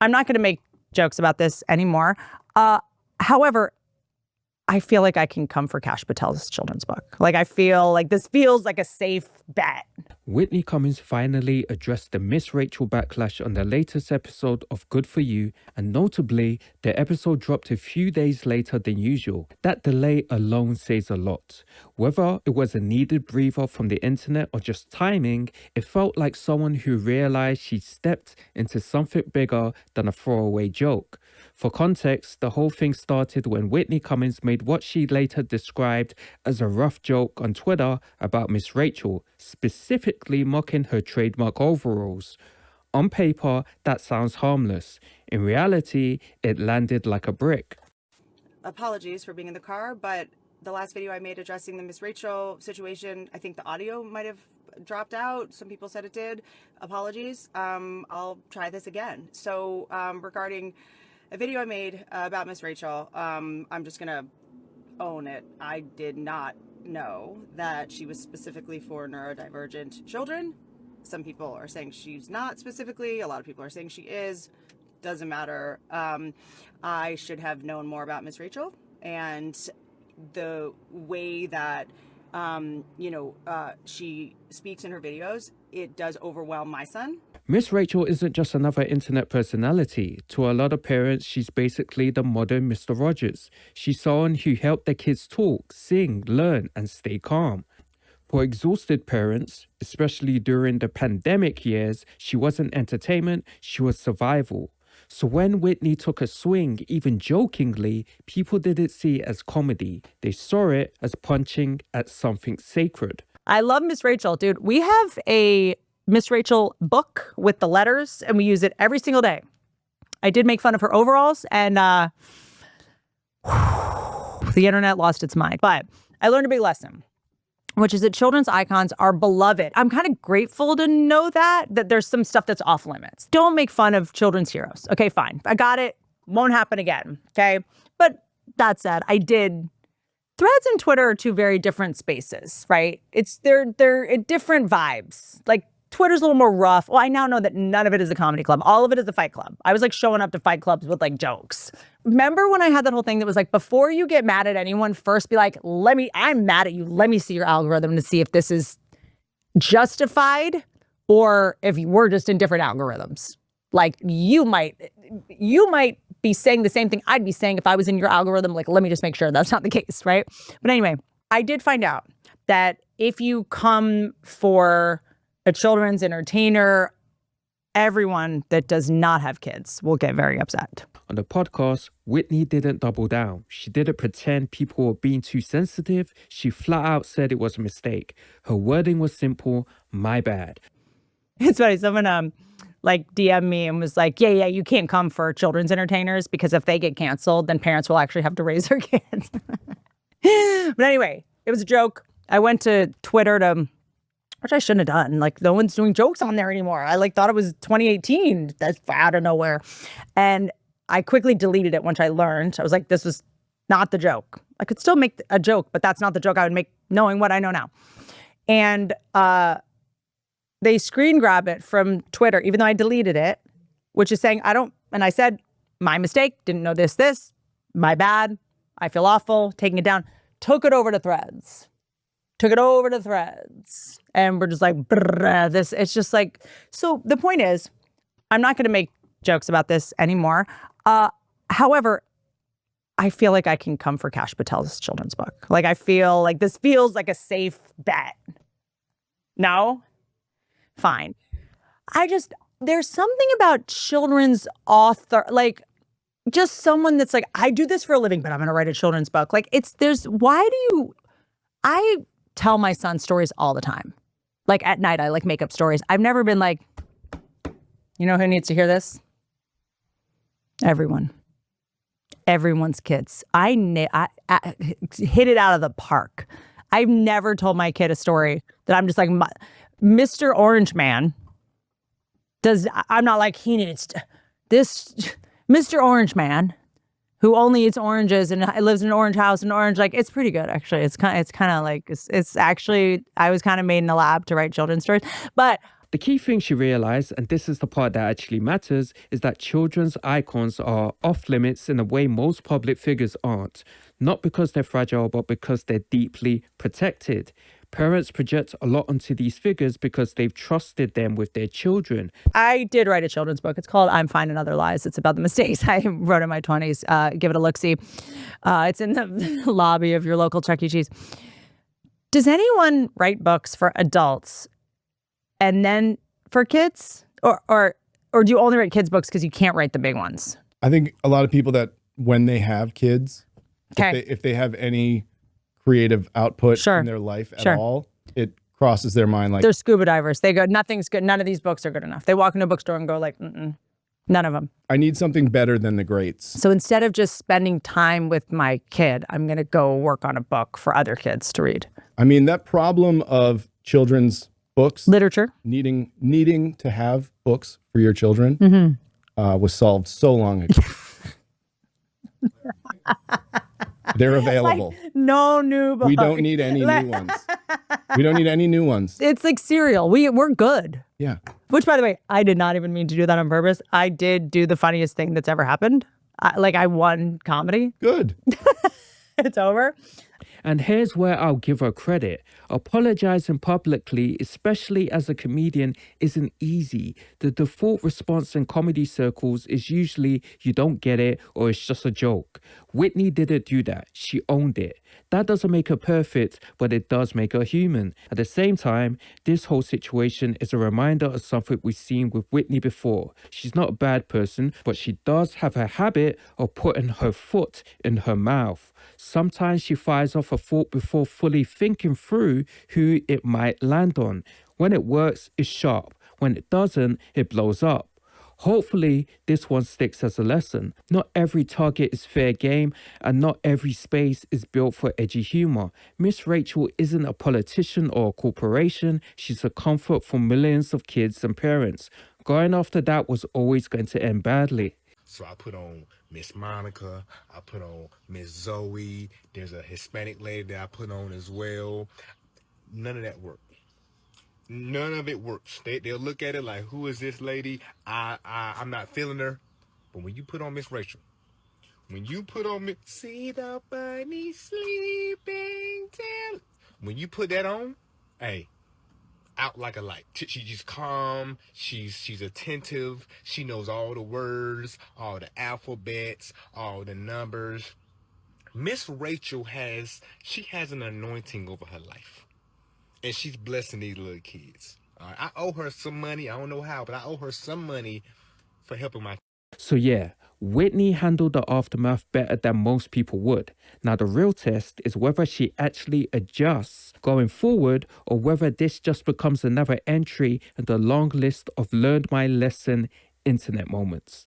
I'm not going to make jokes about this anymore. However, I feel like I can come for Kash Patel's children's book. Like, I feel like this feels like a safe bet. Whitney Cummings finally addressed the Miss Rachel backlash on the latest episode of Good For You, and notably, the episode dropped a few days later than usual. That delay alone says a lot. Whether it was a needed breather from the internet or just timing, it felt like someone who realized she stepped into something bigger than a throwaway joke. For context, the whole thing started when Whitney Cummings made what she later described as a rough joke on Twitter about Miss Rachel, specifically mocking her trademark overalls. On paper, that sounds harmless. In reality, it landed like a brick. Apologies for being in the car, but the last video I made addressing the Miss Rachel situation, I think the audio might have dropped out. Some people said it did. Apologies. I'll try this again. So regarding a video I made about Miss Rachel, I'm just gonna own it. I did not know that she was specifically for neurodivergent children. Some people are saying she's not specifically. A lot of people are saying she is. Doesn't matter. I should have known more about Miss Rachel and the way that she speaks in her videos. It does overwhelm my son. Miss Rachel isn't just another internet personality. To a lot of parents, she's basically the modern Mr. Rogers. She's someone who helped their kids talk, sing, learn, and stay calm. For exhausted parents, especially during the pandemic years, she wasn't entertainment, she was survival. So when Whitney took a swing, even jokingly, people didn't see it as comedy. They saw it as punching at something sacred. I love Miss Rachel, dude. We have a Miss Rachel book with the letters, and we use it every single day. I did make fun of her overalls, and the internet lost its mind. But I learned a big lesson, which is that children's icons are beloved. I'm kind of grateful to know that there's some stuff that's off limits. Don't make fun of children's heroes. Okay, fine. I got it. Won't happen again. Okay. But that said, I did. Threads and Twitter are two very different spaces, right? They're different vibes. Like, Twitter's a little more rough. Well, I now know that none of it is a comedy club. All of it is a fight club. I was like showing up to fight clubs with like jokes. Remember when I had that whole thing that was like, before you get mad at anyone, first be like, I'm mad at you. Let me see your algorithm to see if this is justified or if we're just in different algorithms. Like, you might be saying the same thing I'd be saying if I was in your algorithm. Like, let me just make sure that's not the case, right? But anyway, I did find out that if you come for a children's entertainer, everyone that does not have kids will get very upset. On the podcast, Whitney didn't double down. She didn't pretend people were being too sensitive. She flat out said it was a mistake. Her wording was simple: my bad. It's funny. Someone like DM'd me and was like, yeah, you can't come for children's entertainers because if they get canceled, then parents will actually have to raise their kids. But anyway, it was a joke. I went to Twitter which I shouldn't have done. Like, no one's doing jokes on there anymore. I thought it was 2018. That's out of nowhere. And I quickly deleted it once I learned. I was like, this was not the joke. I could still make a joke, but that's not the joke I would make knowing what I know now. And they screen grab it from Twitter, even though I deleted it, which is saying, and I said, my mistake, didn't know this, my bad. I feel awful, taking it down. Took it over to Threads. And we're just like, it's just like, so the point is, I'm not going to make jokes about this anymore. However, I feel like I can come for Kash Patel's children's book. Like, I feel like this feels like a safe bet. No? Fine. There's something about children's author, like, just someone that's like, I do this for a living, but I'm going to write a children's book. Like, I tell my son stories all the time. Like, at night, I like make up stories. I've never been like, you know who needs to hear this? Everyone. Everyone's kids. I hit it out of the park. I've never told my kid a story that I'm just like, Mr. Orange Man I'm not like, he needs to, this Mr. Orange Man who only eats oranges and lives in an orange house and orange, like, it's pretty good, actually. It's kind of like, it's actually, I was kind of made in a lab to write children's stories. But The key thing she realized, and this is the part that actually matters, is that children's icons are off limits in a way most public figures aren't. Not because they're fragile, but because they're deeply protected. Parents project a lot onto these figures because they've trusted them with their children. I did write a children's book. It's called I'm Fine and Other Lies. It's about the mistakes I wrote in my 20s. Give it a look-see. It's in the lobby of your local Chuck E. Cheese. Does anyone write books for adults and then for kids? Or do you only write kids' books because you can't write the big ones? I think a lot of people that when they have kids, Okay. if they have any creative output Sure. in their life at Sure. all, it crosses their mind like, They're scuba divers. They go, nothing's good. None of these books are good enough. They walk into a bookstore and go like, none of them. I need something better than the greats. So instead of just spending time with my kid, I'm going to go work on a book for other kids to read. I mean, that problem of children's books, Literature. needing to have books for your children Mm-hmm. was solved so long ago. They're available. No new books. We don't need any new ones. We don't need any new ones. It's like cereal. We're good. Yeah. Which, by the way, I did not even mean to do that on purpose. I did do the funniest thing that's ever happened. I won comedy. Good. It's over. And here's where I'll give her credit. Apologizing publicly, especially as a comedian, isn't easy. The default response in comedy circles is usually you don't get it or it's just a joke. Whitney didn't do that. She owned it. That doesn't make her perfect, but it does make her human. At the same time, this whole situation is a reminder of something we've seen with Whitney before. She's not a bad person, but she does have a habit of putting her foot in her mouth. Sometimes she fires off a thought before fully thinking through who it might land on. When it works, it's sharp. When it doesn't, it blows up. Hopefully, this one sticks as a lesson. Not every target is fair game, and not every space is built for edgy humor. Miss Rachel isn't a politician or a corporation. She's a comfort for millions of kids and parents. Going after that was always going to end badly. So I put on Miss Monica, I put on Miss Zoe, there's a Hispanic lady that I put on as well. None of that worked. None of it works. They'll look at it like, who is this lady? I'm not feeling her. But when you put on Miss Rachel, when you put on Miss, see the bunny sleeping till. When you put that on, hey, out like a light. She's just calm. She's attentive. She knows all the words, all the alphabets, all the numbers. Miss Rachel has an anointing over her life, and she's blessing these little kids. I owe her some money. I don't know how, but I owe her some money for helping my. So yeah, Whitney handled the aftermath better than most people would. Now the real test is whether she actually adjusts going forward or whether this just becomes another entry in the long list of learned my lesson internet moments.